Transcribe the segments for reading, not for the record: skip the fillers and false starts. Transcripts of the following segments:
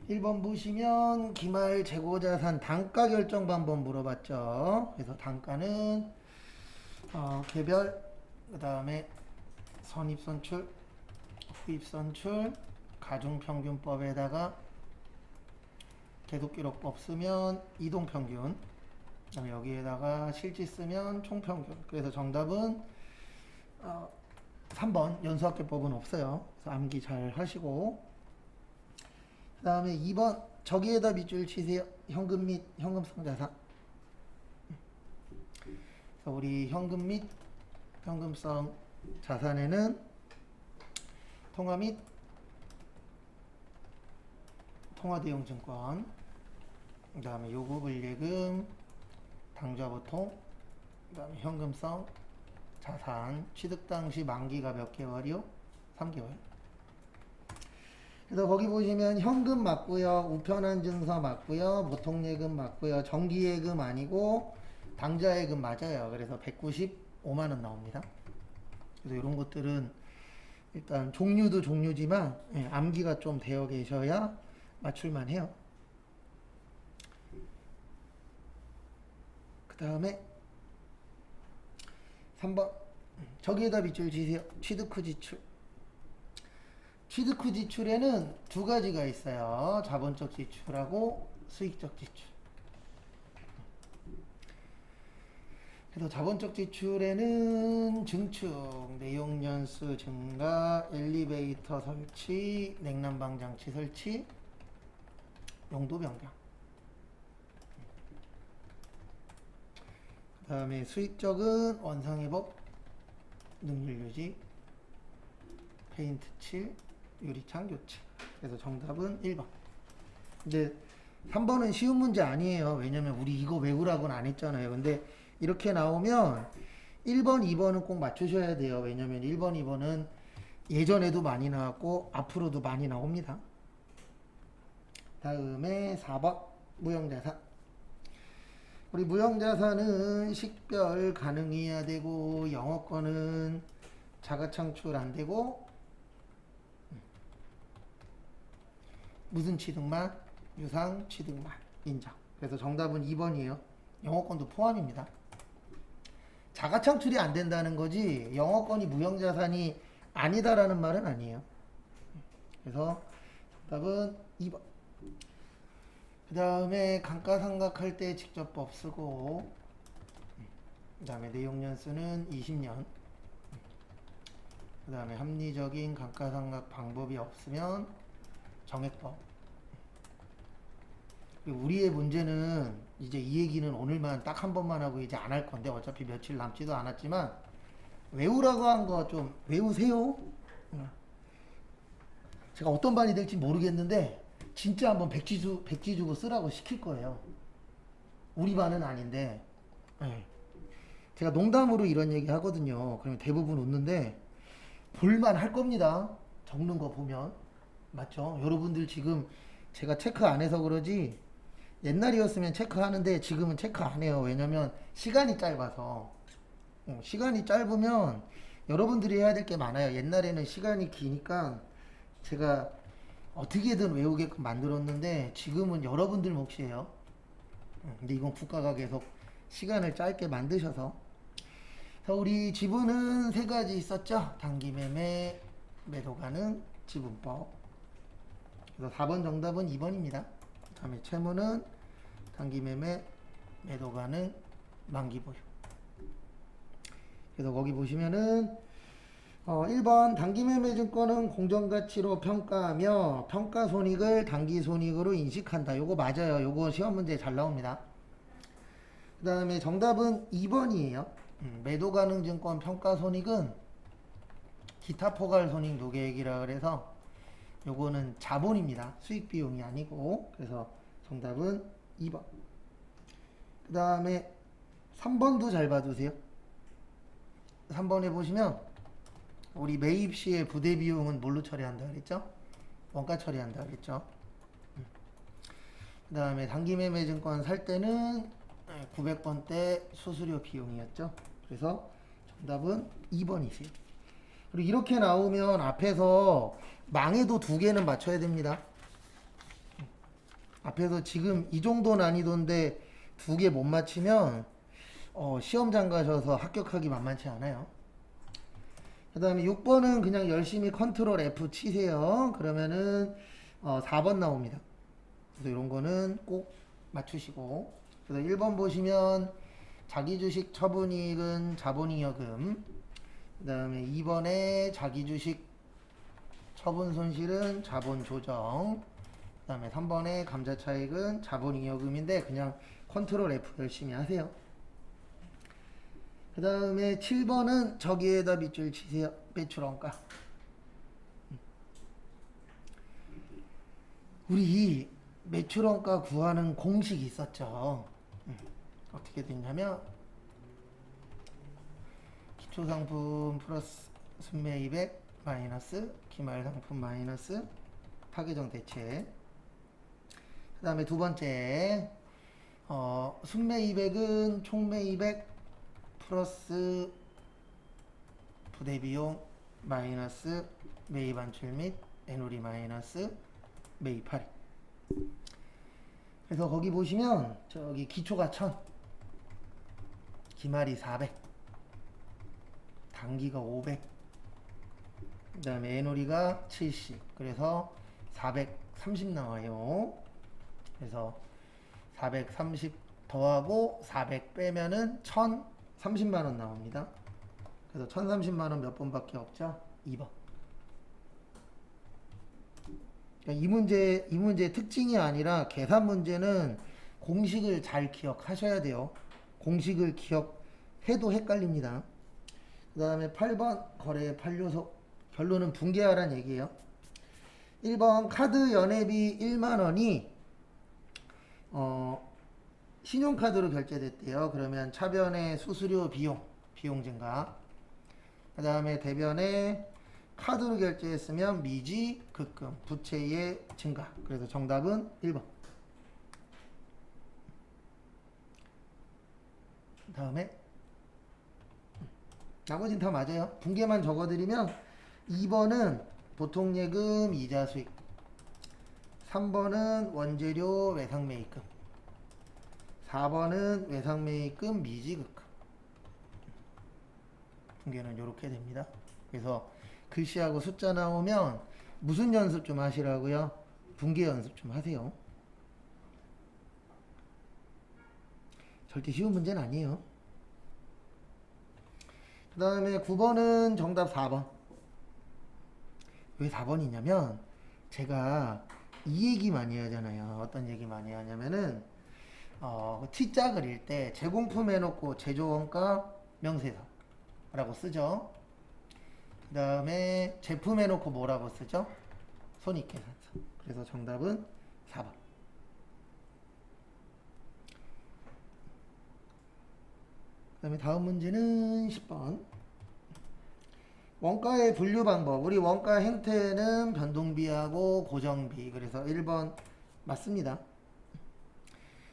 1번 보시면 기말 재고자산 단가 결정 방법 물어봤죠. 그래서 단가는 개별, 그 다음에 선입선출, 후입선출, 가중평균법에다가 계속기록법 쓰면 이동평균, 그 다음에 여기에다가 실지 쓰면 총평균. 그래서 정답은 3번 연수학계법은 없어요. 그래서 암기 잘 하시고, 그 다음에 2번 저기에다 밑줄 치세요. 현금 및 현금성 자산. 그래서 우리 현금 및 현금성 자산에는 통화 및 통화대용증권, 그 다음에 요구불예금, 당좌보통, 그 다음에 현금성 자산, 취득 당시 만기가 몇 개월이요? 3개월. 그래서 거기 보시면 현금 맞고요, 우편한 증서 맞고요, 보통예금 맞고요, 정기예금 아니고 당좌예금 맞아요. 그래서 195만 원 나옵니다. 그래서 이런 것들은 일단 종류도 종류지만 암기가 좀 되어 계셔야 맞출만 해요. 그 다음에 3번 저기에다 밑줄 지세요. 취득 후 지출. 취득 후 지출에는 두 가지가 있어요. 자본적 지출하고 수익적 지출. 그래서 자본적 지출에는 증축, 내용연수 증가, 엘리베이터 설치, 냉난방 장치 설치, 용도 변경. 그 다음에 수익적은 원상회복, 능률 유지, 페인트 칠, 유리창 교체. 그래서 정답은 1번. 근데 3번은 쉬운 문제 아니에요. 왜냐면 우리 이거 외우라고는 안 했잖아요. 근데 이렇게 나오면 1번, 2번은 꼭 맞추셔야 돼요. 왜냐면 1번, 2번은 예전에도 많이 나왔고 앞으로도 많이 나옵니다. 다음에 4번 무형자산. 우리 무형자산은 식별 가능해야 되고 영업권은 자가창출 안 되고 무슨 취득만? 유상 취득만 인정. 그래서 정답은 2번이에요. 영업권도 포함입니다. 자가창출이 안 된다는 거지 영업권이 무형자산이 아니다라는 말은 아니에요. 그래서 정답은 2번. 그 다음에 감가상각할 때 직접법 쓰고, 그 다음에 내용연수는 20년, 그 다음에 합리적인 감가상각 방법이 없으면 정액법. 우리의 문제는 이제 이 얘기는 오늘만 딱 한 번만 하고 이제 안 할 건데 어차피 며칠 남지도 않았지만 외우라고 한 거 좀 외우세요. 제가 어떤 반이 될지 모르겠는데 진짜 한번 백지 주고 쓰라고 시킬 거예요. 우리 반은 아닌데. 네. 제가 농담으로 이런 얘기 하거든요. 그러면 대부분 웃는데 볼만 할 겁니다. 적는 거 보면. 맞죠? 여러분들 지금 제가 체크 안 해서 그러지 옛날이었으면 체크하는데 지금은 체크 안 해요. 왜냐면 시간이 짧아서. 시간이 짧으면 여러분들이 해야 될 게 많아요. 옛날에는 시간이 기니까 제가 어떻게든 외우게끔 만들었는데 지금은 여러분들 몫이에요. 근데 이건 국가가 계속 시간을 짧게 만드셔서. 자, 우리 지분은 세 가지 있었죠. 단기매매, 매도가능, 지분법. 그래서 4번 정답은 2번입니다. 그 다음에 채무는 단기매매, 매도가능, 만기보유. 그래서 거기 보시면은 1번 단기매매증권은 공정가치로 평가하며 평가손익을 단기손익으로 인식한다. 요거 맞아요. 요거 시험 문제 잘 나옵니다. 그 다음에 정답은 2번이에요. 매도가능증권 평가손익은 기타포괄손익 누계액이라 그래서 요거는 자본입니다. 수익비용이 아니고. 그래서 정답은 2번. 그 다음에 3번도 잘 봐두세요. 3번에 보시면 우리 매입 시에 부대 비용은 뭘로 처리한다 그랬죠? 원가 처리한다 그랬죠? 그 다음에 단기매매증권 살 때는 900번대 수수료 비용이었죠? 그래서 정답은 2번이세요. 그리고 이렇게 나오면 앞에서 망해도 두 개는 맞춰야 됩니다. 앞에서 지금 이 정도 난이도인데 두 개 못 맞히면 시험장 가셔서 합격하기 만만치 않아요. 그 다음에 6번은 그냥 열심히 컨트롤 F 치세요. 그러면은 4번 나옵니다. 그래서 이런 거는 꼭 맞추시고, 그래서 1번 보시면 자기주식 처분이익은 자본잉여금, 그 다음에 2번에 자기주식 처분 손실은 자본조정, 그 다음에 3번에 감자차익은 자본잉여금인데 그냥 컨트롤 F 열심히 하세요. 그 다음에 7번은 저기에다 밑줄 치세요. 매출원가. 우리 이 매출원가 구하는 공식이 있었죠. 어떻게 됐냐면 기초상품 플러스 순매입액 마이너스 기말상품 마이너스 파괴정 대책. 그 다음에 두 번째 순매입액은 총매입액 플러스 부대비용 마이너스 매입안출 및 애누리 마이너스 매입할인. 그래서 거기 보시면 저기 기초가 1000, 기말이 400, 단기가 500, 그 다음에 애누리가 70, 그래서 430 나와요. 그래서 430 더하고 400 빼면은 1030만원 나옵니다. 그래서 1030만원 몇 번밖에 없죠? 2번. 그러니까 이 문제의 특징이 아니라 계산 문제는 공식을 잘 기억하셔야 돼요. 공식을 기억해도 헷갈립니다. 그 다음에 8번 거래 판료소. 결론은 붕괴하라는 얘기예요. 1번 카드 연회비 1만원이 신용카드로 결제됐대요. 그러면 차변의 수수료 비용 증가. 그 다음에 대변에 카드로 결제했으면 미지 급금 부채의 증가. 그래서 정답은 1번. 다음에 나머지는 다 맞아요. 붕괴만 적어드리면 2번은 보통예금 이자 수익, 3번은 원재료 외상매입금, 4번은 외상매입금 미지급금. 붕괴는 이렇게 됩니다. 그래서 글씨하고 숫자 나오면 무슨 연습 좀 하시라고요? 붕괴 연습 좀 하세요. 절대 쉬운 문제는 아니에요. 그 다음에 9번은 정답 4번. 왜 4번이냐면 제가 이 얘기 많이 하잖아요. 어떤 얘기 많이 하냐면은 T자 그릴 때 제공품 해놓고 제조원가 명세서라고 쓰죠. 그 다음에 제품 해놓고 뭐라고 쓰죠? 손익계산서. 그래서 정답은 4번. 그 다음에 다음 문제는 10번. 원가의 분류 방법. 우리 원가 행태는 변동비하고 고정비. 그래서 1번 맞습니다.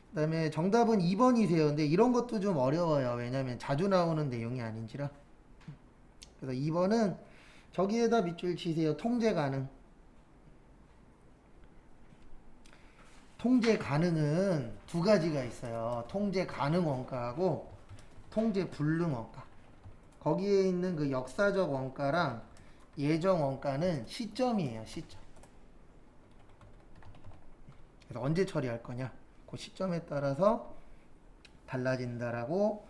그 다음에 정답은 2번이세요. 근데 이런 것도 좀 어려워요. 왜냐면 자주 나오는 내용이 아닌지라. 그래서 2번은 저기에다 밑줄 치세요. 통제 가능. 통제 가능은 두 가지가 있어요. 통제 가능 원가하고 통제 불능 원가. 거기에 있는 그 역사적 원가랑 예정 원가는 시점이에요. 시점. 그래서 언제 처리할 거냐, 그 시점에 따라서 달라진다라고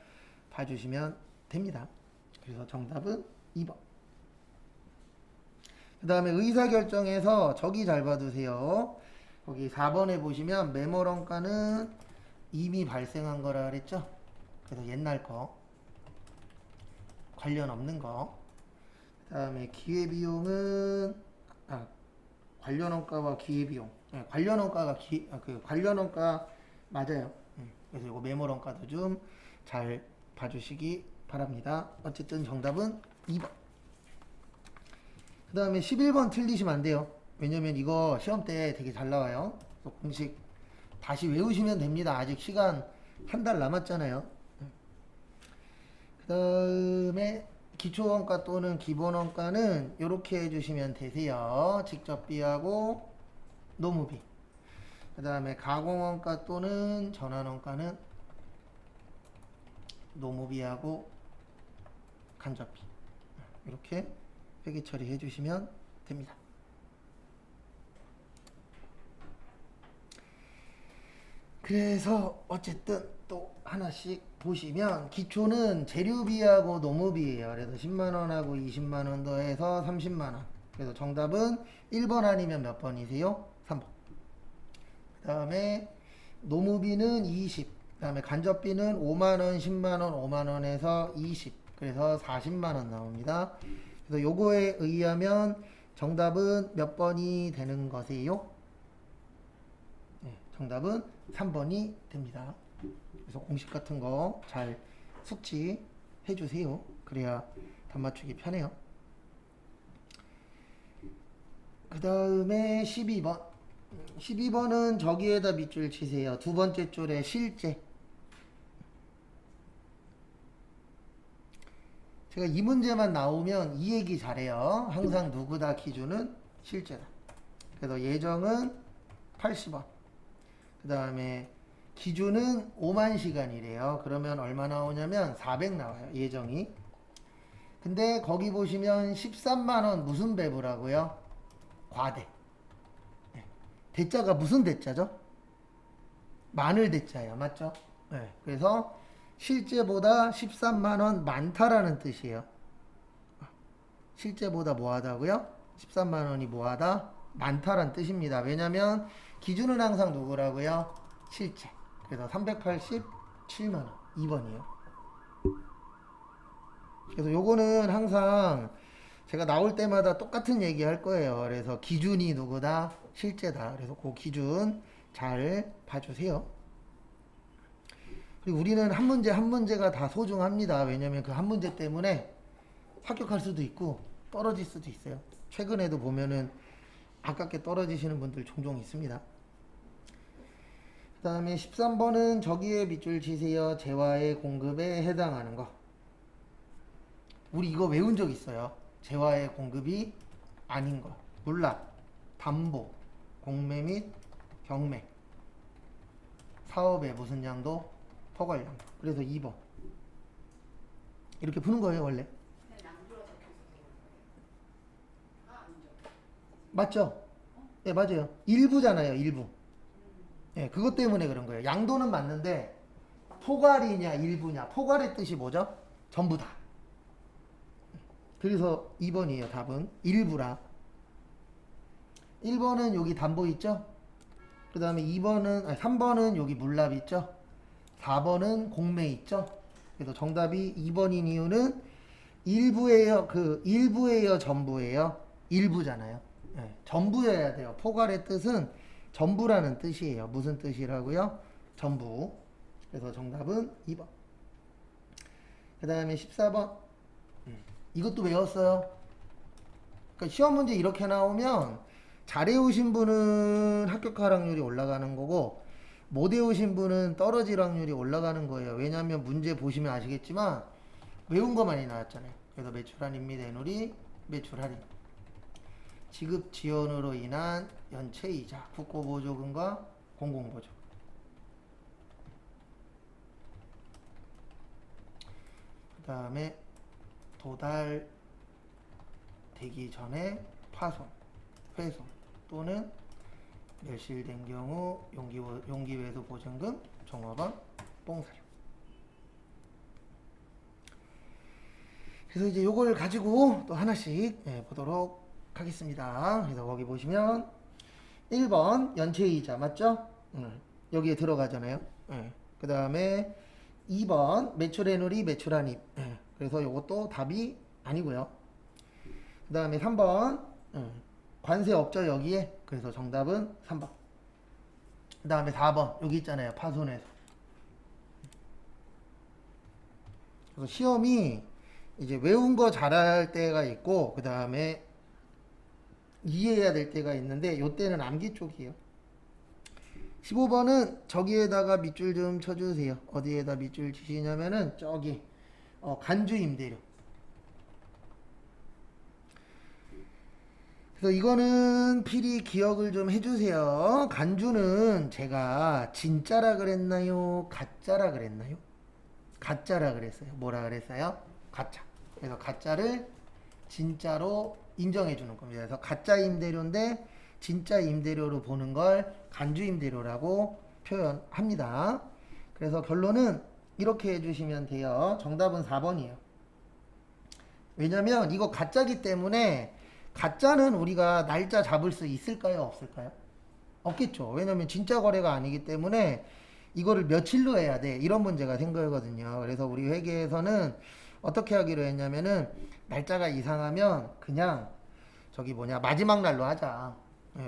봐주시면 됩니다. 그래서 정답은 2번. 그 다음에 의사결정에서 저기 잘 봐두세요. 거기 4번에 보시면 매몰원가는 이미 발생한 거라 그랬죠. 그래서 옛날 거, 관련 없는 거. 그 다음에 기회비용은 관련원가와 기회비용. 네, 관련원가가 관련원가 맞아요. 그래서 이거 매몰원가도 좀 잘 봐주시기 바랍니다. 어쨌든 정답은 2번. 그 다음에 11번 틀리시면 안 돼요. 왜냐면 이거 시험 때 되게 잘 나와요. 공식 다시 외우시면 됩니다. 아직 시간 한 달 남았잖아요. 그 다음에 기초원가 또는 기본원가는 이렇게 해주시면 되세요. 직접비하고 노무비. 그 다음에 가공원가 또는 전환원가는 노무비하고 간접비 이렇게 회계 처리해 주시면 됩니다. 그래서 어쨌든 또 하나씩 보시면 기초는 재료비하고 노무비예요. 그래서 10만원하고 20만원 더해서 30만원. 그래서 정답은 1번 아니면 몇 번이세요? 3번. 그 다음에 노무비는 20. 그 다음에 간접비는 5만원, 10만원, 5만원에서 20. 그래서 40만원 나옵니다. 그래서 요거에 의하면 정답은 몇 번이 되는 거세요? 네, 정답은 3번이 됩니다. 그래서 공식 같은 거 잘 숙지해 주세요. 그래야 답 맞추기 편해요. 그 다음에 12번. 12번은 저기에다 밑줄 치세요. 두 번째 줄에 실제. 제가 이 문제만 나오면 이 얘기 잘해요. 항상 누구다 기준은 실제다. 그래서 예정은 80원. 그 다음에 기준은 5만 시간이래요. 그러면 얼마 나오냐면 400 나와요. 예정이. 근데 거기 보시면 13만원 무슨 배부라고요? 과대. 네. 대자가 무슨 대자죠? 마늘 대자예요. 맞죠? 네. 그래서 실제보다 13만원 많다라는 뜻이에요. 실제보다 뭐하다고요? 13만원이 뭐하다? 많다라는 뜻입니다. 왜냐면 기준은 항상 누구라고요? 실제. 그래서 387만원 2번이에요. 그래서 요거는 항상 제가 나올 때마다 똑같은 얘기 할 거예요. 그래서 기준이 누구다? 실제다. 그래서 그 기준 잘 봐주세요. 그리고 우리는 한 문제 한 문제가 다 소중합니다. 왜냐면 그 한 문제 때문에 합격할 수도 있고 떨어질 수도 있어요. 최근에도 보면은 아깝게 떨어지시는 분들 종종 있습니다. 그 다음에 13번은 저기에 밑줄 치세요. 재화의 공급에 해당하는 거. 우리 이거 외운 적 있어요. 재화의 공급이 아닌 거. 물납, 담보, 공매 및 경매. 사업의 무슨 양도? 포괄량도. 그래서 2번. 이렇게 푸는 거예요, 원래. 맞죠? 예, 네, 맞아요. 일부잖아요, 일부. 예, 네, 그것 때문에 그런 거예요. 양도는 맞는데 포괄이냐 일부냐. 포괄의 뜻이 뭐죠? 전부 다. 그래서 2번이에요. 답은 일부라. 1번은 여기 담보 있죠? 그 다음에 3번은 여기 물납 있죠? 4번은 공매 있죠? 그래서 정답이 2번인 이유는 일부예요. 일부예요, 전부예요? 일부잖아요. 네, 전부여야 돼요. 포괄의 뜻은 전부라는 뜻이에요. 무슨 뜻이라고요? 전부. 그래서 정답은 2번. 그 다음에 14번. 이것도 외웠어요. 그러니까 시험 문제 이렇게 나오면 잘 외우신 분은 합격할 확률이 올라가는 거고 못 외우신 분은 떨어질 확률이 올라가는 거예요. 왜냐하면 문제 보시면 아시겠지만 외운 거 많이 나왔잖아요. 그래서 매출할인 및 애누리, 매출할인, 지급 지연으로 인한 연체이자, 국고보조금과 공공보조. 그 다음에 도달되기 전에 파손, 훼손 또는 멸실된 경우 용기외수 보증금, 종업원, 뽕사료. 그래서 이제 요걸 가지고 또 하나씩 보도록 하겠습니다. 그래서 거기 보시면 1번 연체이자 맞죠? 여기에 들어가잖아요. 그 다음에 2번 매출애누리 매출한입. 그래서 요것도 답이 아니고요. 그 다음에 3번 관세 없죠 여기에. 그래서 정답은 3번. 그 다음에 4번 여기 있잖아요. 파손해서. 그래서 시험이 이제 외운 거 잘할 때가 있고 그 다음에 이해해야 될 때가 있는데 요때는 암기 쪽이에요. 15번은 저기에다가 밑줄 좀 쳐주세요. 어디에다 밑줄 치시냐면은 저기 간주 임대료. 그래서 이거는 필히 기억을 좀 해주세요. 간주는 제가 진짜라 그랬나요? 가짜라 그랬나요? 가짜라 그랬어요. 뭐라 그랬어요? 가짜. 그래서 가짜를 진짜로 인정해 주는 겁니다. 그래서 가짜 임대료인데 진짜 임대료로 보는 걸 간주 임대료라고 표현합니다. 그래서 결론은 이렇게 해주시면 돼요. 정답은 4번이에요. 왜냐면 이거 가짜기 때문에 가짜는 우리가 날짜 잡을 수 있을까요? 없을까요? 없겠죠. 왜냐면 진짜 거래가 아니기 때문에 이거를 며칠로 해야 돼. 이런 문제가 생거거든요. 그래서 우리 회계에서는 어떻게 하기로 했냐면은 날짜가 이상하면 그냥 저기 뭐냐 마지막 날로 하자.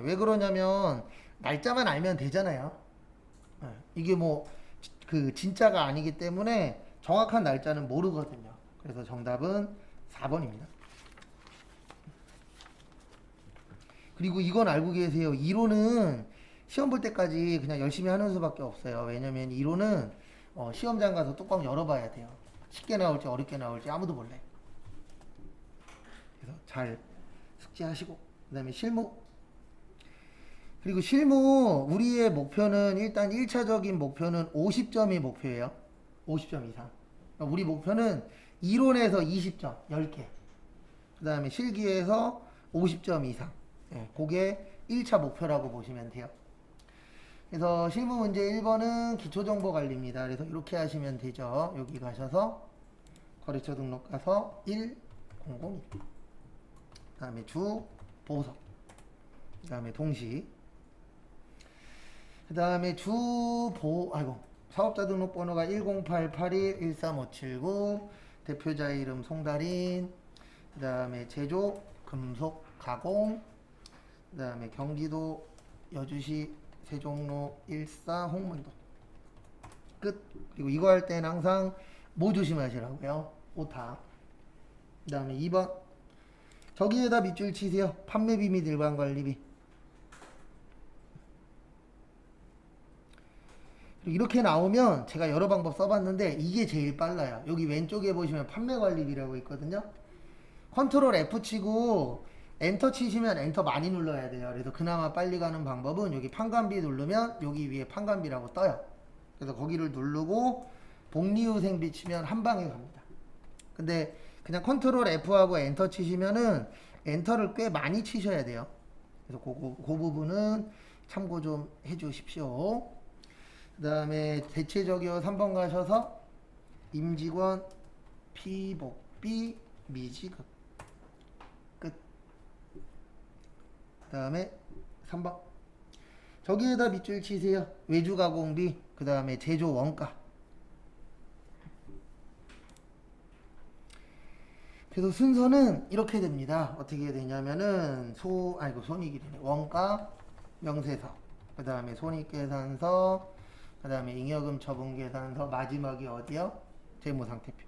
왜 그러냐면 날짜만 알면 되잖아요. 이게 뭐 그 진짜가 아니기 때문에 정확한 날짜는 모르거든요. 그래서 정답은 4번입니다. 그리고 이건 알고 계세요. 이론은 시험 볼 때까지 그냥 열심히 하는 수밖에 없어요. 왜냐면 이론은 시험장 가서 뚜껑 열어봐야 돼요. 쉽게 나올지 어렵게 나올지 아무도 몰라요. 그래서 잘 숙지하시고 그 다음에 실무. 그리고 실무 우리의 목표는 일단 1차적인 목표는 50점이 목표예요. 50점 이상. 그러니까 우리 목표는 이론에서 20점 10개. 그 다음에 실기에서 50점 이상. 그게 1차 목표라고 보시면 돼요. 그래서 실무 문제 1번은 기초정보관리입니다. 그래서 이렇게 하시면 되죠. 여기 가셔서 거래처 등록 가서 100. 그 다음에 주, 보석. 그 다음에 동시. 그 다음에 사업자 등록번호가 10881-13579. 대표자 이름 송달인. 그 다음에 제조, 금속, 가공. 그 다음에 경기도 여주시 세종로 14 홍문도 끝. 그리고 이거 할 때는 항상 뭐 조심하시라고요? 오타. 그 다음에 2번 저기에다 밑줄 치세요. 판매비 및 일반관리비. 이렇게 나오면 제가 여러 방법 써봤는데 이게 제일 빨라요. 여기 왼쪽에 보시면 판매관리비라고 있거든요. 컨트롤 F 치고 엔터 치시면 엔터 많이 눌러야 돼요. 그래서 그나마 빨리 가는 방법은 여기 판관비 누르면 여기 위에 판관비라고 떠요. 그래서 거기를 누르고 복리후생비 치면 한 방에 갑니다. 근데 그냥 컨트롤 F하고 엔터 치시면은 엔터를 꽤 많이 치셔야 돼요. 그래서 그 부분은 참고 좀 해주십시오. 그 다음에 대체적이요 3번 가셔서 임직원 피복비 미지급. 그 다음에 3번 저기에다 밑줄 치세요. 외주가공비. 그 다음에 제조 원가. 그래서 순서는 이렇게 됩니다. 어떻게 되냐면은 손익이네. 원가, 명세서, 그 다음에 손익계산서, 그 다음에 잉여금 처분계산서, 마지막이 어디요? 재무상태표.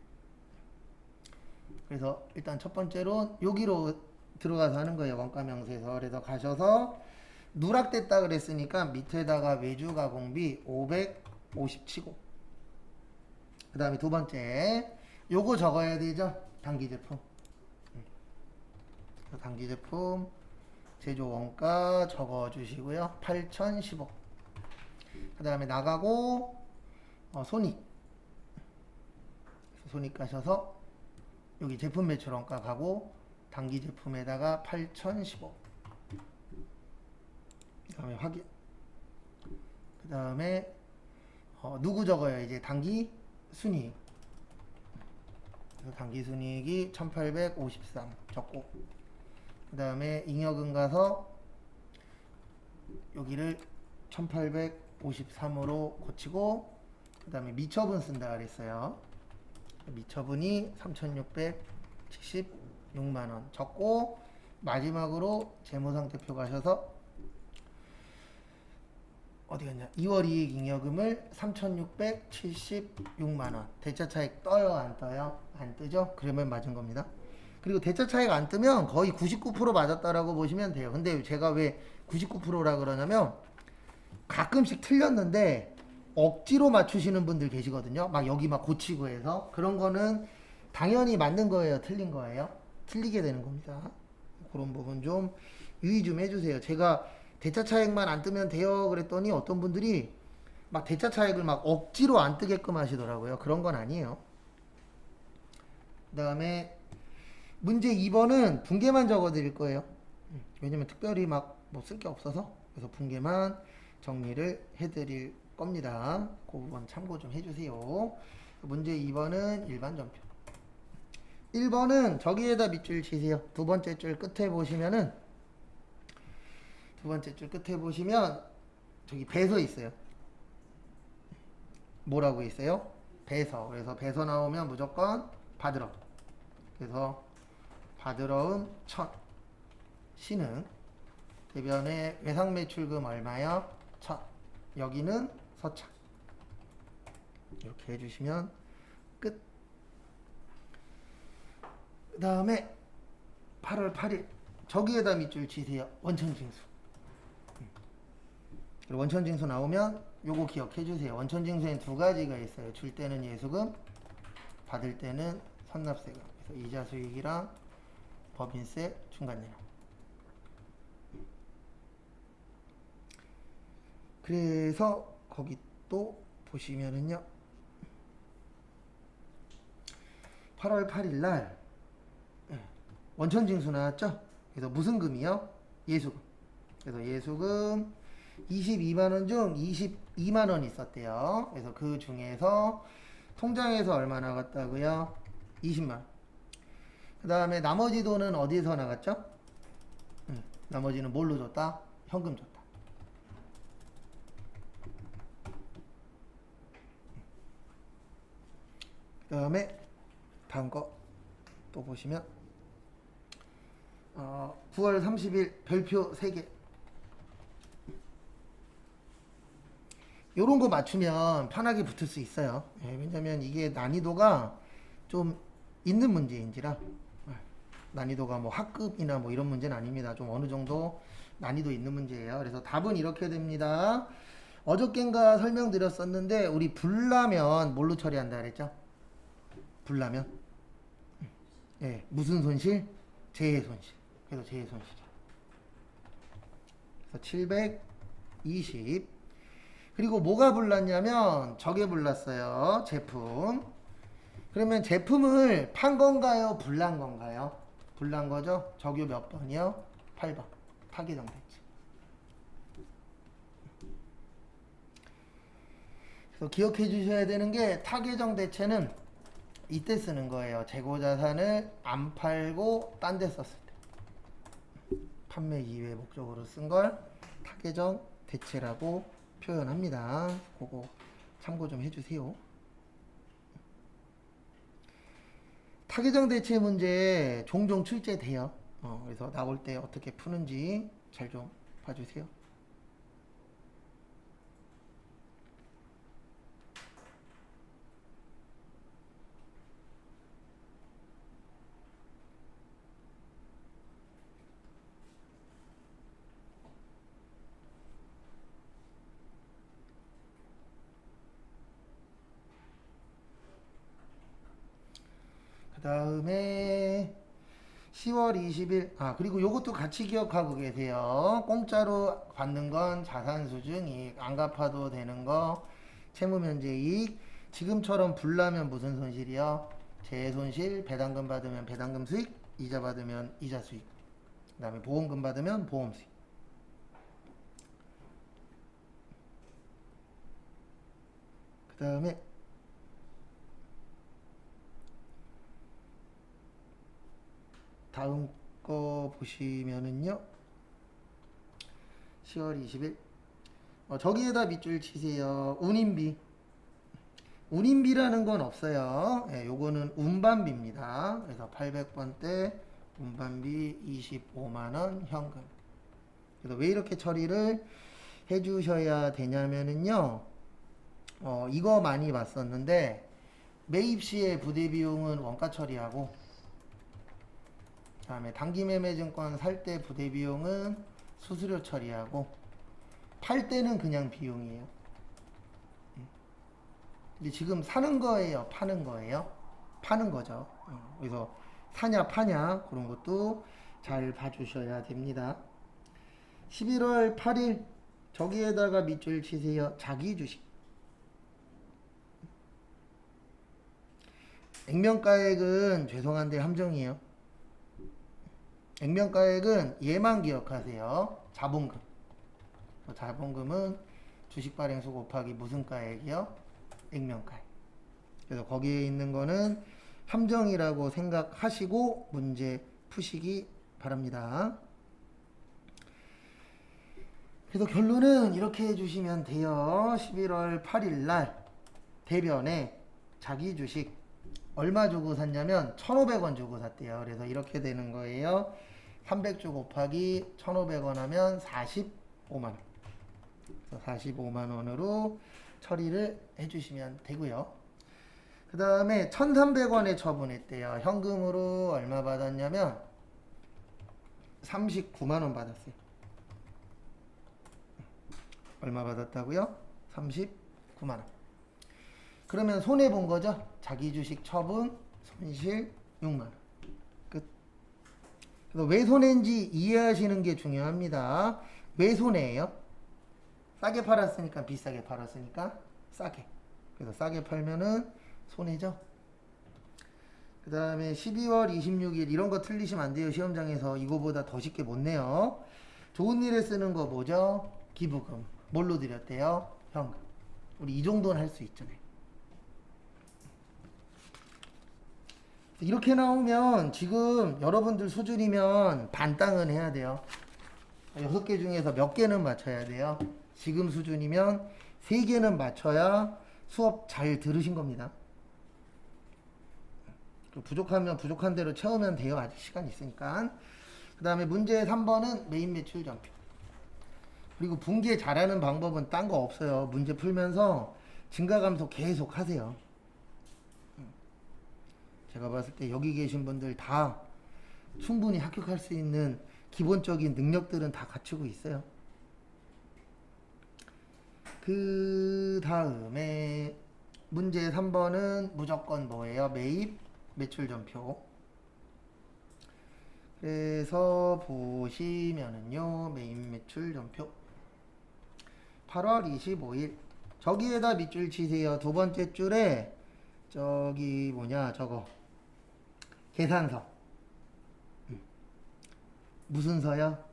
그래서 일단 첫 번째로 여기로 들어가서 하는 거예요. 원가, 명세서. 그래서 가셔서 누락됐다 그랬으니까 밑에다가 외주가공비 550 치고, 그 다음에 두 번째 요거 적어야 되죠. 단기제품. 단기제품 제조 원가 적어주시고요. 8,015. 그 다음에 나가고 손익. 손익 가셔서 여기 제품 매출 원가 가고 단기제품에다가 8,015. 그 다음에 확인. 그 다음에 누구 적어요? 이제 단기 순이익. 단기 순이익이 1853 적고, 그 다음에 잉여금 가서 여기를 1853으로 고치고, 그 다음에 미처분 쓴다 그랬어요. 미처분이 3676만원 적고, 마지막으로 재무상태표 가셔서 어디 갔냐? 2월 이익 잉여금을 3,676만원. 대차 차익 떠요? 안 떠요? 안 뜨죠? 그러면 맞은 겁니다. 그리고 대차 차익 안 뜨면 거의 99% 맞았다라고 보시면 돼요. 근데 제가 왜 99%라 그러냐면 가끔씩 틀렸는데 억지로 맞추시는 분들 계시거든요. 막 여기 막 고치고 해서. 그런 거는 당연히 맞는 거예요? 틀린 거예요? 틀리게 되는 겁니다. 그런 부분 좀 유의 좀 해주세요. 제가 대차 차액만 안 뜨면 돼요 그랬더니 어떤 분들이 막 대차 차액을 막 억지로 안 뜨게끔 하시더라고요. 그런 건 아니에요. 그 다음에 문제 2번은 분계만 적어 드릴 거예요. 왜냐면 특별히 막 뭐 쓸 게 없어서. 그래서 분계만 정리를 해 드릴 겁니다. 그 부분 참고 좀 해주세요. 문제 2번은 일반 전표. 1번은 저기에다 밑줄 치세요. 두 번째 줄 끝에 보시면은 저기 배서 있어요. 뭐라고 있어요? 배서. 그래서 배서 나오면 무조건 받으러. 그래서 받으러음 1000. 시는 대변의 외상매출금 얼마요? 1000. 여기는 서차. 이렇게 해주시면 끝. 그 다음에 8월 8일 저기에다 밑줄 치세요. 원천징수. 그리고 원천징수 나오면 요거 기억해 주세요. 원천징수엔 두 가지가 있어요. 줄 때는 예수금, 받을 때는 선납세금. 그래서 이자 수익이랑 법인세 중간내용. 그래서 거기 또 보시면은요. 8월 8일 날 원천징수 나왔죠? 그래서 무슨 금이요? 예수금. 그래서 예수금 22만원 중 22만원 있었대요. 그래서 그 중에서 통장에서 얼마 나갔다고요? 20만원. 그 다음에 나머지 돈은 어디에서 나갔죠? 나머지는 뭘로 줬다? 현금 줬다. 그 다음에 다음 거 또 보시면 9월 30일 별표 3개. 요런 거 맞추면 편하게 붙을 수 있어요. 왜냐면 이게 난이도가 좀 있는 문제인지라. 난이도가 뭐 학급이나 뭐 이런 문제는 아닙니다. 좀 어느 정도 난이도 있는 문제예요. 그래서 답은 이렇게 됩니다. 어저껜가 설명드렸었는데 우리 불나면 뭘로 처리한다 그랬죠? 불나면 무슨 손실? 재해 손실. 그래서 재해 손실이야. 그래서 720. 그리고 뭐가 불났냐면 저게 불났어요. 제품. 그러면 제품을 판 건가요? 불난 건가요? 불난 거죠? 적요 몇 번이요? 8번. 타개정 대체. 그래서 기억해 주셔야 되는 게 타개정 대체는 이때 쓰는 거예요. 재고자산을 안 팔고 딴 데 썼을 때. 판매 이외의 목적으로 쓴 걸 타개정 대체라고 표현합니다. 그거 참고 좀 해주세요. 타개정 대체 문제 종종 출제돼요. 그래서 나올 때 어떻게 푸는지 잘 좀 봐주세요. 그 다음에 10월 20일 그리고 요것도 같이 기억하고 계세요. 공짜로 받는 건 자산수증이익, 안 갚아도 되는 거 채무면제이익. 지금처럼 불나면 무슨 손실이요? 재해손실. 배당금 받으면 배당금 수익, 이자 받으면 이자 수익, 그 다음에 보험금 받으면 보험 수익. 그 다음에 다음 거 보시면은요. 10월 20일 저기에다 밑줄 치세요. 운임비. 운임비라는 건 없어요. 요거는 운반비입니다. 그래서 800번대 운반비 25만원 현금. 그래서 왜 이렇게 처리를 해 주셔야 되냐면은요. 이거 많이 봤었는데 매입 시에 부대 비용은 원가 처리하고, 다음에 단기매매증권 살 때 부대 비용은 수수료 처리하고, 팔 때는 그냥 비용이에요. 근데 지금 사는 거예요? 파는 거예요? 파는 거죠. 그래서 사냐 파냐 그런 것도 잘 봐주셔야 됩니다. 11월 8일 저기에다가 밑줄 치세요. 자기 주식. 액면가액은 죄송한데 함정이에요. 액면가액은 얘만 기억하세요. 자본금. 자본금은 주식 발행수 곱하기 무슨 가액이요? 액면가액. 그래서 거기에 있는 거는 함정이라고 생각하시고 문제 푸시기 바랍니다. 그래서 결론은 이렇게 해주시면 돼요. 11월 8일 날 대변에 자기 주식 얼마 주고 샀냐면 1,500원 주고 샀대요. 그래서 이렇게 되는 거예요. 300주 곱하기 1,500원 하면 45만원. 그래서 45만원으로 처리를 해주시면 되고요. 그 다음에 1,300원에 처분했대요. 현금으로 얼마 받았냐면 39만원 받았어요. 얼마 받았다고요? 39만원. 그러면 손해본 거죠? 자기 주식 처분, 손실 6만원. 끝. 그래서 왜 손해인지 이해하시는 게 중요합니다. 왜 손해예요? 싸게 팔았으니까, 비싸게 팔았으니까 싸게. 그래서 싸게 팔면은 손해죠. 그 다음에 12월 26일 이런 거 틀리시면 안 돼요. 시험장에서 이거보다 더 쉽게 못 내요. 좋은 일에 쓰는 거 뭐죠? 기부금. 뭘로 드렸대요? 현금. 우리 이 정도는 할 수 있잖아요. 이렇게 나오면 지금 여러분들 수준이면 반땅은 해야 돼요. 6개 중에서 몇 개는 맞춰야 돼요. 지금 수준이면 3개는 맞춰야 수업 잘 들으신 겁니다. 부족하면 부족한 대로 채우면 돼요. 아직 시간 있으니까. 그 다음에 문제 3번은 메인 매출 전표. 그리고 분계 잘하는 방법은 딴 거 없어요. 문제 풀면서 증가감소 계속 하세요. 제가 봤을 때 여기 계신 분들 다 충분히 합격할 수 있는 기본적인 능력들은 다 갖추고 있어요. 그 다음에 문제 3번은 무조건 뭐예요? 매입 매출 전표. 그래서 보시면은요, 메인 매출 전표 8월 25일 저기에다 밑줄 치세요. 두 번째 줄에 저기 뭐냐 저거 계산서. 무슨 서요?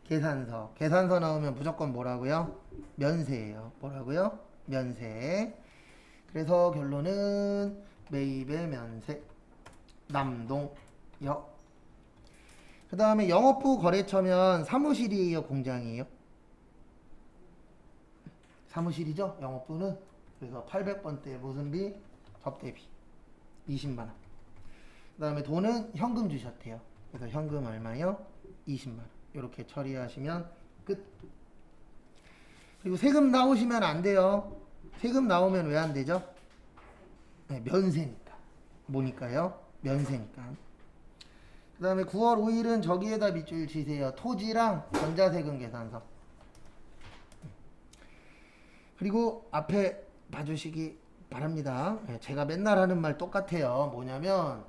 계산서. 계산서 나오면 무조건 뭐라고요? 면세예요. 뭐라고요? 면세. 그래서 결론은 매입의 면세 남동역. 그 다음에 영업부 거래처면 사무실이에요, 공장이에요? 사무실이죠, 영업부는. 그래서 800번대 무슨 비? 접대비 20만원. 그 다음에 돈은 현금 주셨대요. 그래서 현금 얼마요? 20만원. 이렇게 처리하시면 끝. 그리고 세금 나오시면 안 돼요. 세금 나오면 왜 안 되죠? 네, 면세니까. 뭐니까요? 면세니까. 그 다음에 9월 5일은 저기에다 밑줄 치세요. 토지랑 전자세금 계산서. 그리고 앞에 봐주시기 바랍니다. 제가 맨날 하는 말 똑같아요. 뭐냐면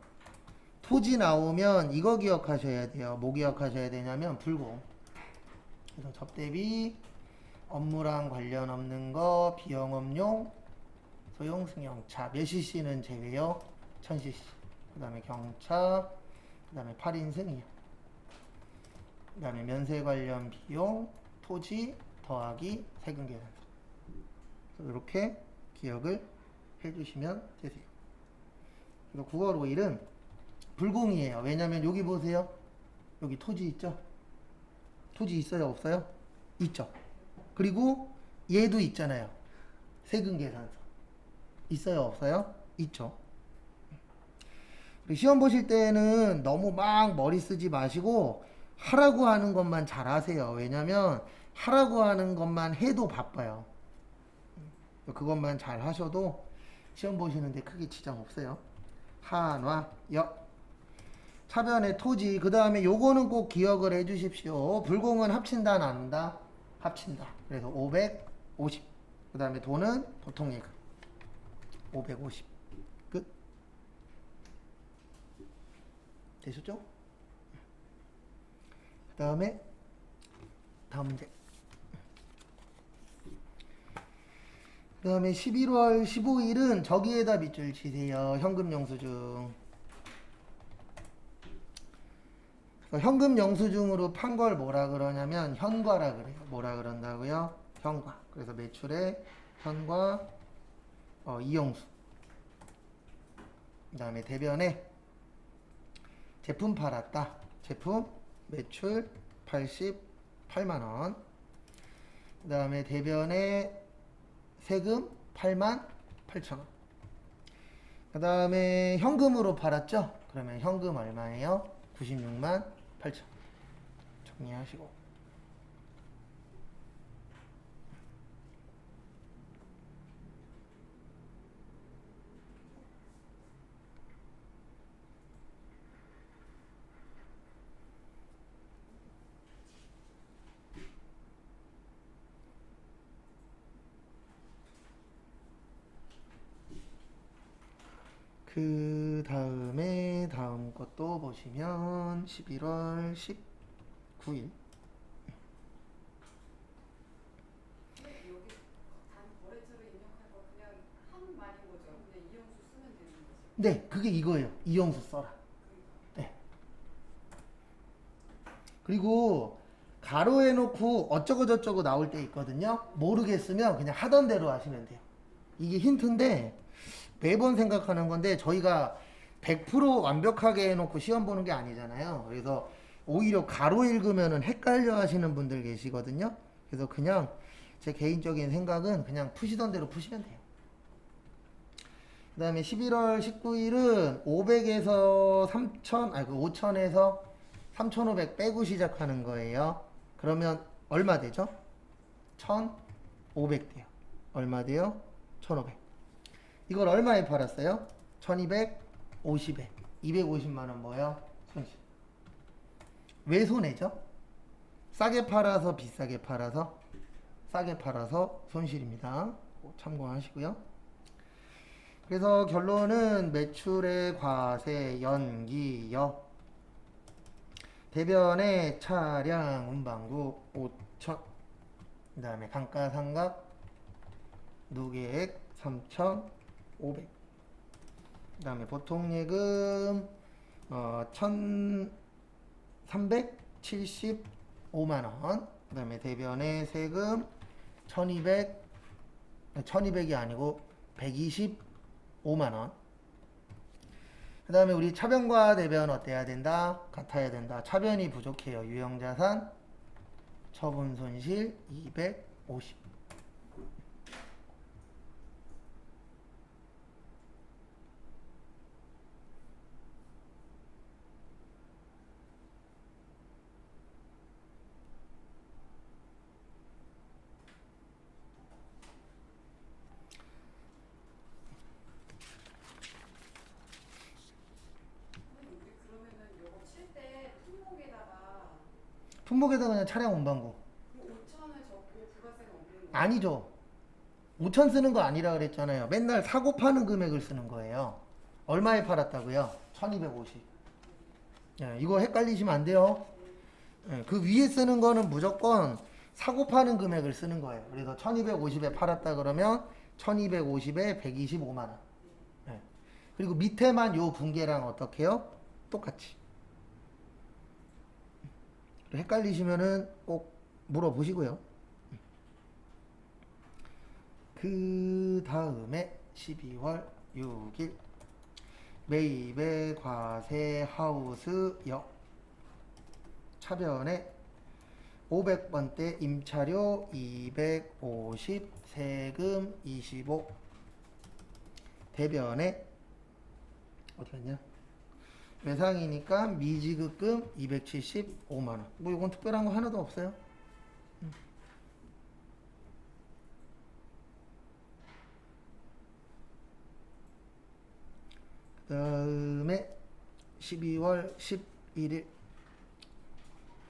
토지 나오면 이거 기억하셔야 돼요. 뭐 기억하셔야 되냐면 불공. 그래서 접대비, 업무랑 관련 없는 거, 비영업용, 소형 승용차 몇 cc는 제외요? 1000cc. 그 다음에 경차, 그 다음에 8인승이요. 그 다음에 면세 관련 비용, 토지 더하기 세금 계산서. 이렇게 기억을 해주시면 되세요. 그래서 9월 5일은 불공이에요. 왜냐면 여기 보세요. 여기 토지 있죠? 토지 있어요? 없어요? 있죠. 그리고 얘도 있잖아요. 세금 계산서. 있어요? 없어요? 있죠. 시험 보실 때는 너무 막 머리 쓰지 마시고 하라고 하는 것만 잘 하세요. 왜냐면 하라고 하는 것만 해도 바빠요. 그것만 잘 하셔도 시험 보시는데 크게 지장 없어요. 한화, 역. 차변의 토지. 그 다음에 요거는 꼭 기억을 해 주십시오. 불공은 합친다, 안 한다? 합친다. 그래서 550. 그 다음에 돈은 보통예금. 550. 끝. 되셨죠? 그 다음에 다음 문제. 그 다음에 11월 15일은 저기에다 밑줄 치세요. 현금 영수증. 현금 영수증으로 판 걸 뭐라 그러냐면 현과라 그래요. 뭐라 그런다고요? 현과. 그래서 매출에 현과 이영수. 그 다음에 대변에 제품 팔았다. 제품 매출 88만원. 그 다음에 대변에 세금 88,000원. 그 다음에 현금으로 팔았죠? 그러면 현금 얼마예요? 96만 8천. 정리하시고. 그 다음에 다음 것도 보시면 11월 19일. 네, 그게 이거예요. 이영수 써라. 네. 그리고 가로해 놓고 어쩌고 저쩌고 나올 때 있거든요. 모르겠으면 그냥 하던 대로 하시면 돼요. 이게 힌트인데 매번 생각하는 건데 저희가 100% 완벽하게 해놓고 시험 보는 게 아니잖아요. 그래서 오히려 가로 읽으면은 헷갈려 하시는 분들 계시거든요. 그래서 그냥 제 개인적인 생각은 그냥 푸시던 대로 푸시면 돼요. 그 다음에 11월 19일은 500에서 5,000에서 3,500 빼고 시작하는 거예요. 그러면 얼마 되죠? 1,500 돼요. 얼마 돼요? 1,500. 이걸 얼마에 팔았어요? 1,250에. 250만원 뭐예요? 손실. 왜 손해죠? 싸게 팔아서 비싸게 팔아서? 싸게 팔아서 손실입니다. 참고하시고요. 그래서 결론은 매출의 과세, 연기여, 대변의 차량 운반구 5천, 그 다음에 감가상각 누계액 3,500, 그 다음에 보통예금 1,375만원, 그 다음에 대변의 세금 1,200이 아니고 125만원. 그 다음에 우리 차변과 대변 어때야 된다? 같아야 된다. 차변이 부족해요. 유형자산, 처분손실 250. 품목에다가 그냥 차량 운반구. 5천을 적고 부가세는 없는 거예요? 아니죠. 5천 쓰는 거 아니라 그랬잖아요. 맨날 사고 파는 금액을 쓰는 거예요. 얼마에 팔았다고요? 1250. 예, 이거 헷갈리시면 안 돼요. 예, 그 위에 쓰는 거는 무조건 사고 파는 금액을 쓰는 거예요. 그래서 1250에 팔았다 그러면 1250에 125만원. 예. 그리고 밑에만 요 분계랑 어떻게 해요? 똑같이. 헷갈리시면은 꼭 물어보시고요. 그 다음에 12월 6일 매입의 과세 하우스 역 차변에 500번대 임차료 250 세금 25 대변에 어디 갔냐? 외상이니까 미지급금 275만원. 뭐 이건 특별한 거 하나도 없어요. 그 다음에 12월 11일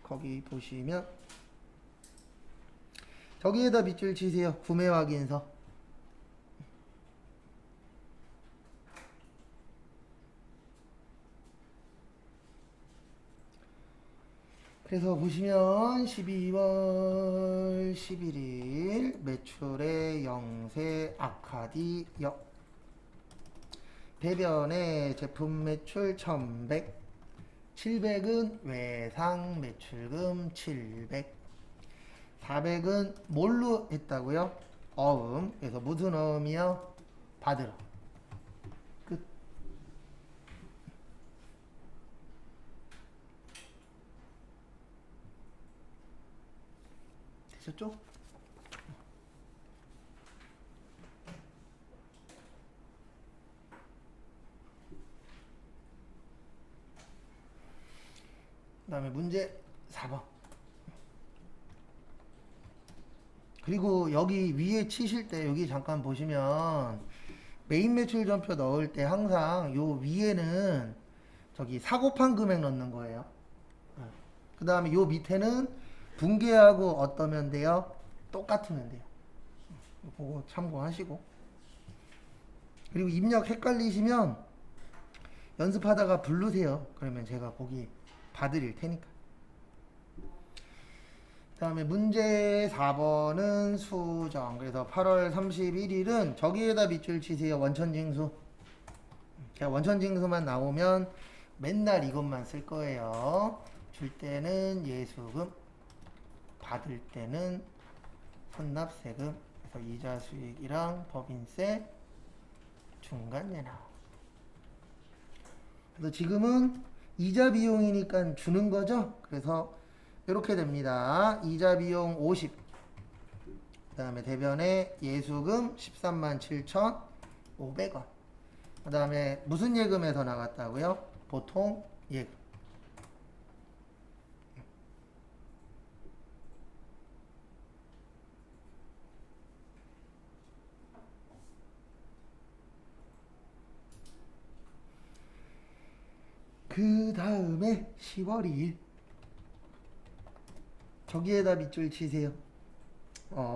거기 보시면 저기에다 밑줄 치세요. 구매 확인서. 그래서 보시면 12월 11일 매출의 영세 아카디 역 대변의 제품 매출 1100 700은 외상 매출금 700 400은 뭘로 했다고요? 어음. 그래서 무슨 어음이요? 받으러. 끝. 되셨죠? 그 다음에 문제 4번. 그리고 여기 위에 치실 때 여기 잠깐 보시면 메인 매출 전표 넣을 때 항상 요 위에는 저기 사고판 금액 넣는 거예요. 그 다음에 요 밑에는 분계하고 어떠면 돼요? 똑같으면 돼요. 그거 참고하시고. 그리고 입력 헷갈리시면 연습하다가 부르세요. 그러면 제가 거기 봐드릴 테니까. 그 다음에 문제 4번은 수정. 그래서 8월 31일은 저기에다 밑줄 치세요. 원천징수. 제가 원천징수만 나오면 맨날 이것만 쓸 거예요. 줄 때는 예수금, 받을 때는 선납세금, 그래서 이자 수익이랑 법인세, 중간예나. 그래서 지금은 이자 비용이니까 주는 거죠. 그래서 이렇게 됩니다. 이자 비용 50. 그 다음에 대변에 예수금 13만 7,500원. 그 다음에 무슨 예금에서 나갔다고요? 보통 예금. 그 다음에 10월 2일. 저기에다 밑줄 치세요.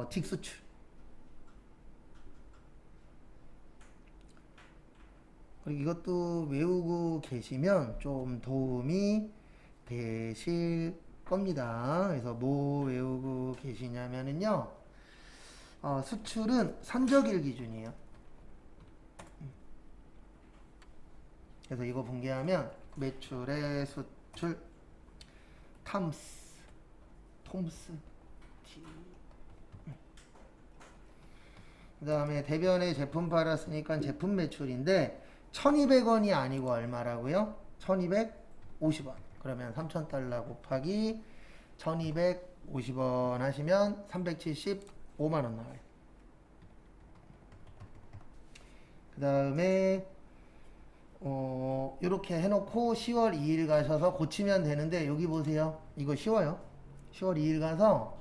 직수출. 그리고 이것도 외우고 계시면 좀 도움이 되실 겁니다. 그래서 뭐 외우고 계시냐면은요. 수출은 산적일 기준이에요. 그래서 이거 분개하면 매출의 수출 톰스 그 다음에 대변에 제품 팔았으니까 제품 매출인데 1200원이 아니고 얼마라고요? 1250원. 그러면 3000달러 곱하기 1250원 하시면 375만원 나와요. 그 다음에 이렇게 해놓고 10월 2일 가셔서 고치면 되는데 여기 보세요. 이거 쉬워요. 10월 2일 가서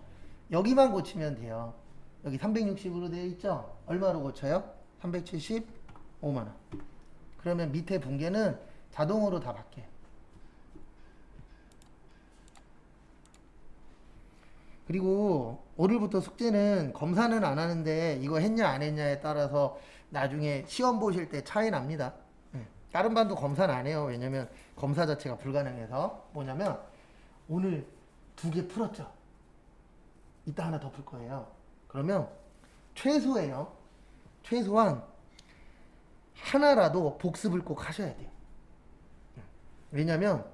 여기만 고치면 돼요. 여기 360으로 되어 있죠? 얼마로 고쳐요? 375만원. 그러면 밑에 분계는 자동으로 다 바뀌어요. 그리고 오늘부터 숙제는 검사는 안 하는데 이거 했냐 안 했냐에 따라서 나중에 시험 보실 때 차이 납니다. 다른 반도 검사는 안 해요. 왜냐면 검사 자체가 불가능해서. 뭐냐면 오늘 2개 풀었죠. 이따 하나 더 풀 거예요. 그러면 최소예요. 최소한 하나라도 복습을 꼭 하셔야 돼요. 왜냐면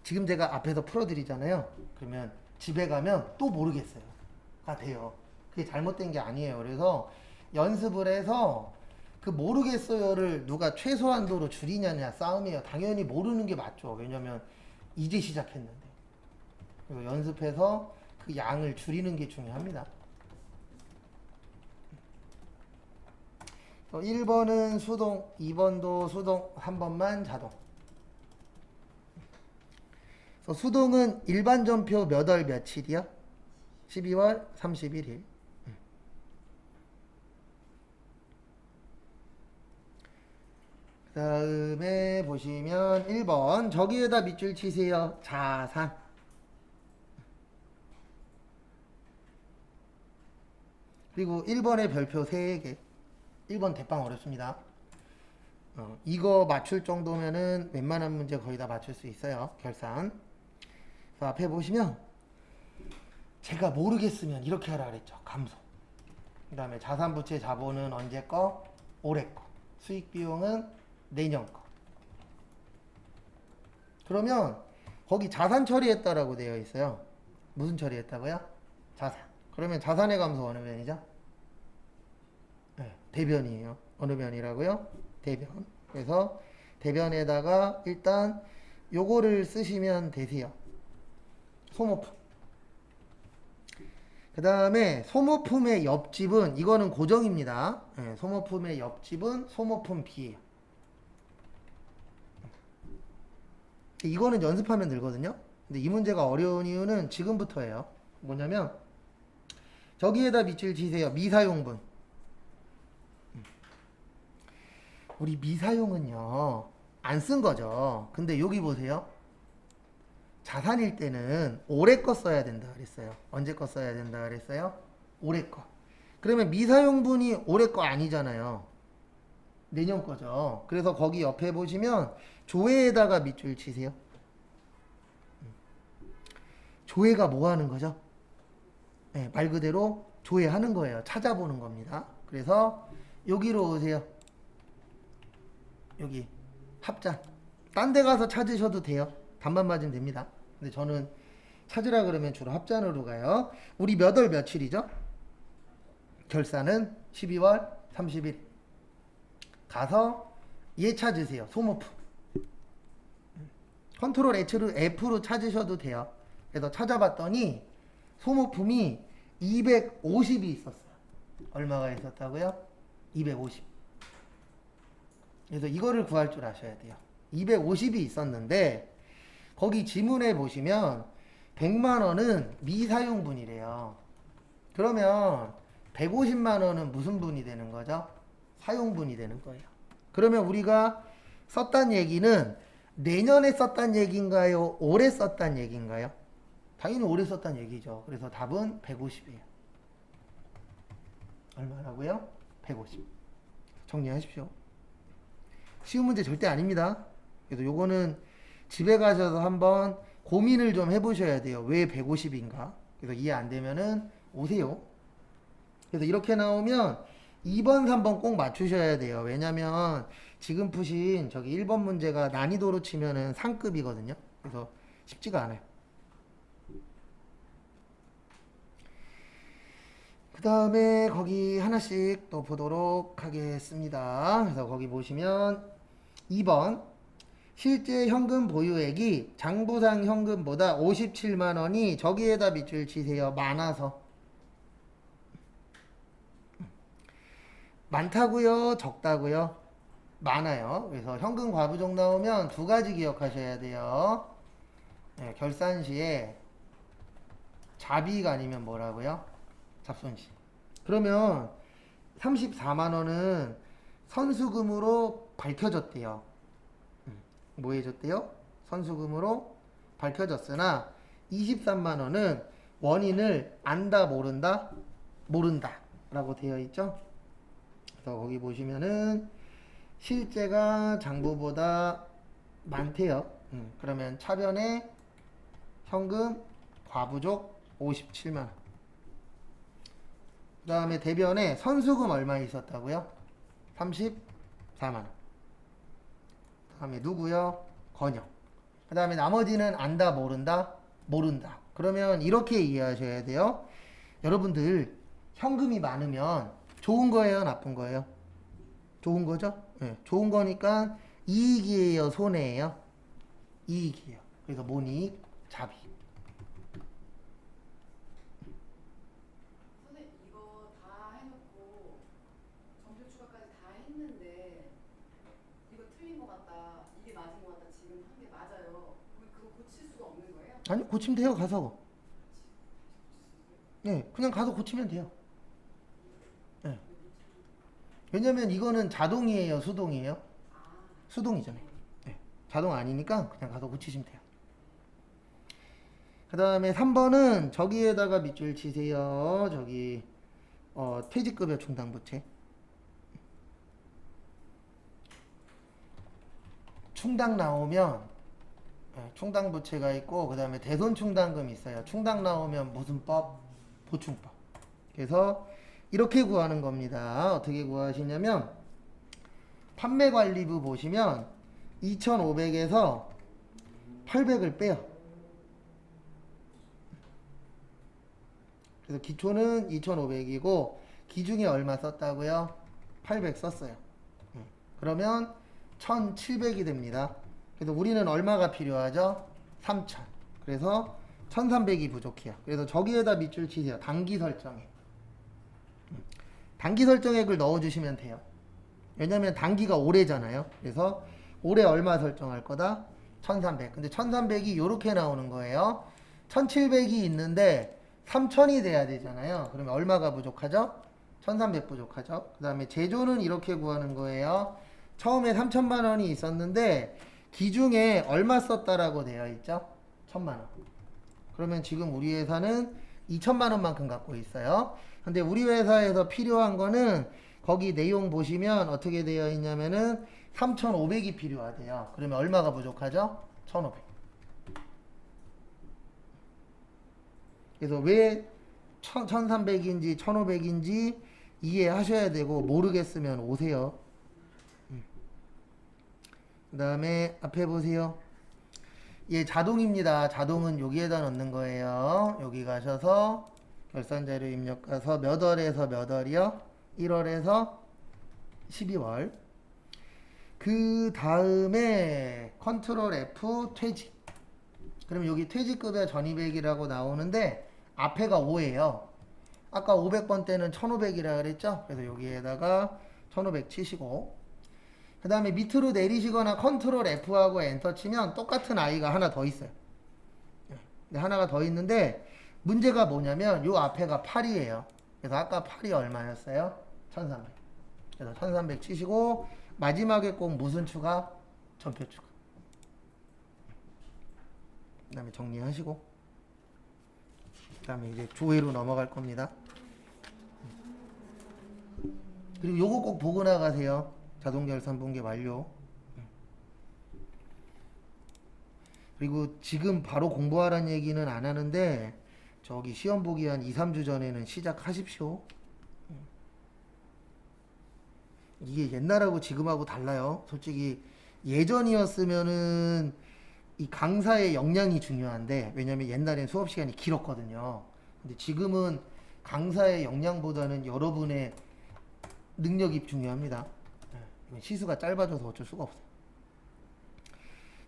지금 제가 앞에서 풀어드리잖아요. 그러면 집에 가면 또 모르겠어요. 가 돼요. 그게 잘못된 게 아니에요. 그래서 연습을 해서 그 모르겠어요를 누가 최소한도로 줄이냐냐 싸움이에요. 당연히 모르는 게 맞죠. 왜냐면 이제 시작했는데. 그리고 연습해서 그 양을 줄이는 게 중요합니다. 1번은 수동, 2번도 수동, 3번만 자동. 수동은 일반 전표 몇 월 며칠이요? 12월 31일. 그 다음에 보시면 1번 저기에다 밑줄 치세요. 자산. 그리고 1번의 별표 3개. 1번 대빵 어렵습니다. 이거 맞출 정도면은 웬만한 문제 거의 다 맞출 수 있어요. 결산. 그래서 앞에 보시면 제가 모르겠으면 이렇게 하라 그랬죠. 감소. 그 다음에 자산부채 자본은 언제 거? 올해 거. 수익 비용은 내년 거. 그러면 거기 자산 처리했다라고 되어 있어요. 무슨 처리했다고요? 자산. 그러면 자산의 감소 어느 변이죠? 네, 대변이에요. 어느 변이라고요? 대변. 그래서 대변에다가 일단 요거를 쓰시면 되세요. 소모품. 그 다음에 소모품의 옆집은 이거는 고정입니다. 네, 소모품의 옆집은 소모품 B예요. 이거는 연습하면 늘거든요. 근데 이 문제가 어려운 이유는 지금부터예요. 뭐냐면 저기에다 밑줄 치세요. 미사용분. 우리 미사용은요 안 쓴 거죠. 근데 여기 보세요. 자산일 때는 올해 거 써야 된다 그랬어요. 언제 거 써야 된다 그랬어요? 올해 거. 그러면 미사용분이 올해 거 아니잖아요. 내년 거죠. 그래서 거기 옆에 보시면 조회에다가 밑줄 치세요. 조회가 뭐 하는 거죠? 네, 말 그대로 조회하는 거예요. 찾아보는 겁니다. 그래서 여기로 오세요. 여기 합산. 딴 데 가서 찾으셔도 돼요. 단만 맞으면 됩니다. 근데 저는 찾으라 그러면 주로 합산으로 가요. 우리 몇 월 며칠이죠? 결산은 12월 30일. 가서 얘 찾으세요. 소모품. 컨트롤 F로 찾으셔도 돼요. 그래서 찾아봤더니 소모품이 250이 있었어요. 얼마가 있었다고요? 250. 그래서 이거를 구할 줄 아셔야 돼요. 250이 있었는데 거기 지문에 보시면 100만 원은 미사용분이래요. 그러면 150만 원은 무슨 분이 되는 거죠? 사용분이 되는 거예요. 그러면 우리가 썼단 얘기는 내년에 썼단 얘기인가요? 올해 썼단 얘기인가요? 당연히 올해 썼단 얘기죠. 그래서 답은 150이에요. 얼마라고요? 150. 정리하십시오. 쉬운 문제 절대 아닙니다. 그래서 요거는 집에 가셔서 한번 고민을 좀 해보셔야 돼요. 왜 150인가? 그래서 이해 안 되면은 오세요. 그래서 이렇게 나오면 2번, 3번 꼭 맞추셔야 돼요. 왜냐면 지금 푸신 저기 1번 문제가 난이도로 치면은 상급이거든요. 그래서 쉽지가 않아요. 그 다음에 거기 하나씩 또 보도록 하겠습니다. 그래서 거기 보시면 2번 실제 현금 보유액이 장부상 현금보다 57만 원이 저기에다 밑줄 치세요. 많아서. 많다고요? 적다고요? 많아요. 그래서 현금 과부족 나오면 두 가지 기억하셔야 돼요. 네, 결산 시에 자비가 아니면 뭐라고요? 잡손시. 그러면 34만 원은 선수금으로 밝혀졌대요. 뭐 해줬대요? 선수금으로 밝혀졌으나 23만 원은 원인을 안다 모른다? 모른다 라고 되어 있죠. 그래서 거기 보시면은 실제가 장부보다 많대요. 그러면 차변에 현금 과부족 57만 원. 그 다음에 대변에 선수금 얼마 있었다고요? 34만 원. 그 다음에 누구요? 건영. 그 다음에 나머지는 안다 모른다? 모른다. 그러면 이렇게 이해하셔야 돼요. 여러분들 현금이 많으면 좋은 거예요? 나쁜 거예요? 좋은 거죠? 네, 좋은 거니까 이익이에요? 손해예요? 이익이에요. 그래서 모닉 자비. 선생님 이거 다 해놓고 점수 추가까지 다 했는데 이거 틀린 것 같다, 이게 맞은 것 같다, 지금 한 게 맞아요. 그거 고칠 수가 없는 거예요? 아니 고치면 돼요. 가서. 네, 그냥 가서 고치면 돼요. 네. 왜냐면 이거는 자동이에요? 수동이에요? 수동이잖아요. 네. 자동 아니니까 그냥 가서 고치시면 돼요. 그 다음에 3번은 저기에다가 밑줄 치세요. 저기 퇴직급여 충당부채. 충당 나오면 충당 부채가 있고 그 다음에 대손 충당금이 있어요. 충당 나오면 무슨 법? 보충법. 그래서 이렇게 구하는 겁니다. 어떻게 구하시냐면 판매관리부 보시면 2,500에서 800을 빼요. 그래서 기초는 2,500이고 기중에 얼마 썼다고요? 800 썼어요. 그러면 1,700이 됩니다. 그래서 우리는 얼마가 필요하죠? 3,000. 그래서 1,300이 부족해요. 그래서 저기에다 밑줄 치세요. 단기 설정액. 단기 설정액을 넣어주시면 돼요. 왜냐면 단기가 올해잖아요. 그래서 올해 얼마 설정할 거다? 1,300. 근데 1,300이 이렇게 나오는 거예요. 1,700이 있는데 3,000이 돼야 되잖아요. 그러면 얼마가 부족하죠? 1,300 부족하죠. 그 다음에 제조는 이렇게 구하는 거예요. 처음에 3,000만 원이 있었는데 기중에 얼마 썼다라고 되어 있죠? 1,000만 원. 그러면 지금 우리 회사는 2,000만 원만큼 갖고 있어요. 근데 우리 회사에서 필요한 거는 거기 내용 보시면 어떻게 되어 있냐면은 3,500이 필요하대요. 그러면 얼마가 부족하죠? 1,500. 그래서 왜 1,300인지 1,500인지 이해하셔야 되고 모르겠으면 오세요. 그 다음에 앞에 보세요. 얘 자동입니다. 자동은 여기에다 넣는 거예요. 여기 가셔서 결산자료 입력 가서 몇 월에서 몇 월이요? 1월에서 12월. 그 다음에 컨트롤 F 퇴직. 그럼 여기 퇴직급여 전입액이라고 나오는데 앞에가 5예요. 아까 500번 때는 1,500이라 그랬죠? 그래서 여기에다가 1,500 치시고 그 다음에 밑으로 내리시거나 컨트롤 F하고 엔터 치면 똑같은 아이가 하나 더 있어요. 근데 하나가 더 있는데 문제가 뭐냐면 요 앞에가 8이에요. 그래서 아까 8이 얼마였어요? 1,300. 그래서 1,300 치시고 마지막에 꼭 무슨 추가? 전표 추가. 그 다음에 정리하시고 그 다음에 이제 조회로 넘어갈 겁니다. 그리고 요거 꼭 보고 나가세요. 자동결산 분계 완료. 그리고 지금 바로 공부하라는 얘기는 안 하는데 저기 시험 보기 한 2, 3주 전에는 시작하십시오. 이게 옛날하고 지금하고 달라요. 솔직히 예전이었으면은 이 강사의 역량이 중요한데 왜냐면 옛날엔 수업 시간이 길었거든요. 근데 지금은 강사의 역량보다는 여러분의 능력이 중요합니다. 이건 시수가 짧아져서 어쩔 수가 없어요.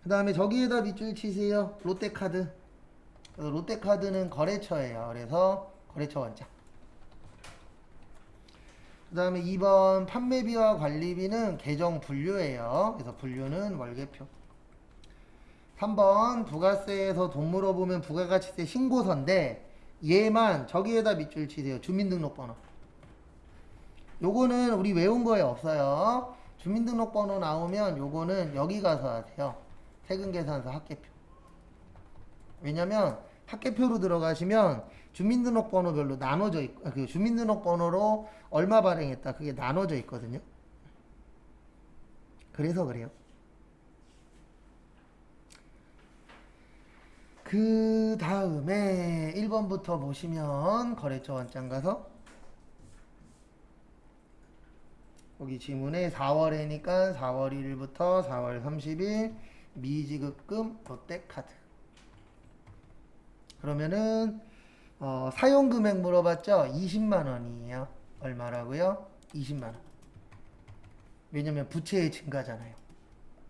그 다음에 저기에다 밑줄 치세요. 롯데카드. 롯데카드는 거래처예요. 그래서 거래처 원장. 그 다음에 2번 판매비와 관리비는 계정 분류예요. 그래서 분류는 월계표. 3번 부가세에서 돈 물어보면 부가가치세 신고서인데 얘만 저기에다 밑줄 치세요. 주민등록번호. 요거는 우리 외운 거에 없어요. 주민등록번호 나오면 요거는 여기 가서 하세요. 세금계산서 합계표. 왜냐면 합계표로 들어가시면 주민등록번호별로 나눠져 있고 그 주민등록번호로 얼마 발행했다 그게 나눠져 있거든요. 그래서 그래요. 그 다음에 1번부터 보시면 거래처 원장 가서 여기 지문에 4월에니까 4월 1일부터 4월 30일 미지급금 롯데카드. 그러면은 사용금액 물어봤죠? 20만원이에요. 얼마라고요? 20만원. 왜냐면 부채의 증가잖아요.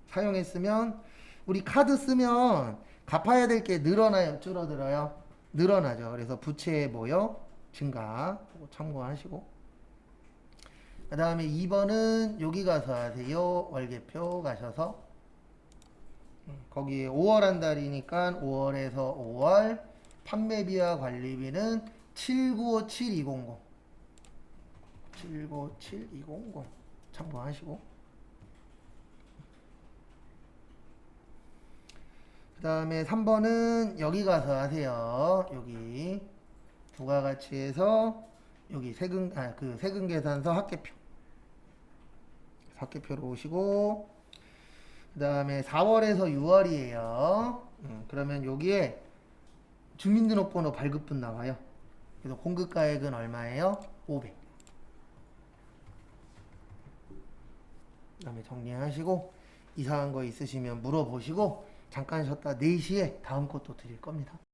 사용했으면 우리 카드 쓰면 갚아야 될 게 늘어나요? 줄어들어요? 늘어나죠. 그래서 부채의 뭐요? 증가. 참고하시고 그 다음에 2번은 여기 가서 하세요. 월계표 가셔서 거기에 5월 한 달이니까 5월에서 5월 판매비와 관리비는 7957,200 7957,200 참고하시고 그 다음에 3번은 여기 가서 하세요. 여기 부가가치에서 여기 세금계산서 합계표. 합계표로 오시고 그 다음에 4월에서 6월이에요. 그러면 여기에 주민등록번호 발급분 나와요. 그래서 공급가액은 얼마예요? 500. 그다음에 정리하시고 이상한 거 있으시면 물어보시고 잠깐 쉬었다 4시에 다음 것도 드릴 겁니다.